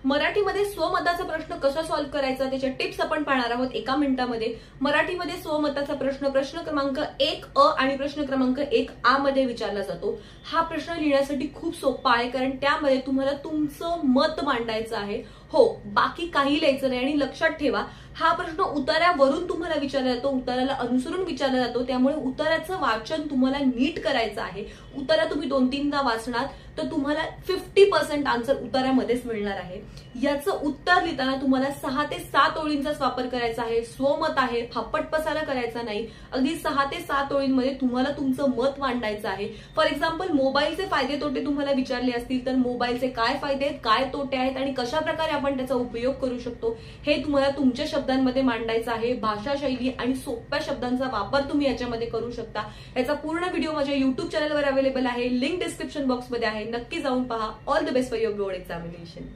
मराठीमध्ये स्वमताचा प्रश्न कसा सॉल्व्ह करायचा त्याच्या टिप्स आपण पाहणार आहोत एका मिनिटामध्ये। मराठीमध्ये स्वमताचा प्रश्न क्रमांक 1 अ आणि प्रश्न क्रमांक 1 आ मध्ये विचारला जातो। हा प्रश्न लिहिण्यासाठी खूप सोपा आहे, कारण त्यामध्ये तुम्हाला तुमचं मत मांडायचं आहे, हो, बाकी काही लिहायचं नाही। आणि लक्षात ठेवा, हा प्रश्न उत्तरावरून तुम्हाला विचारला जातो, उत्तराला अनुसरून विचारला जातो, त्यामुळे उत्तराचं वाचन तुम्हाला नीट करायचं आहे। उत्तर तुम्ही 2-3दा वाचणार तर तुम्हाला 50% आन्सर उत्तरामध्येच मिळणार आहे। याचं उत्तर लिहिताना तुम्हाला 6 ते 7 ओळींचाच वापर करायचा आहे। स्वमत आहे, फापट पसारा करायचा नाही। अगदी 6 ते 7 ओळींमध्ये तुम्हाला तुमचं मत मांडायचं आहे। फॉर एक्झाम्पल, मोबाईलचे फायदे तोटे तुम्हाला विचारले असतील तर मोबाईलचे काय फायदे आहेत, काय तोटे आहेत आणि कशा प्रकारे आपण त्याचा उपयोग करू शकतो हे तुम्हाला तुमच्या शब्दांमध्ये मांडायचं आहे। भाषा शैली आणि सोप्या शब्दांचा वापर तुम्ही याच्यामध्ये करू शकता। याचा पूर्ण व्हिडिओ माझ्या YouTube चॅनलवर अवेलेबल आहे, लिंक डिस्क्रिप्शन बॉक्समध्ये आहे, नक्की जाऊन पहा। All the best for your board examination.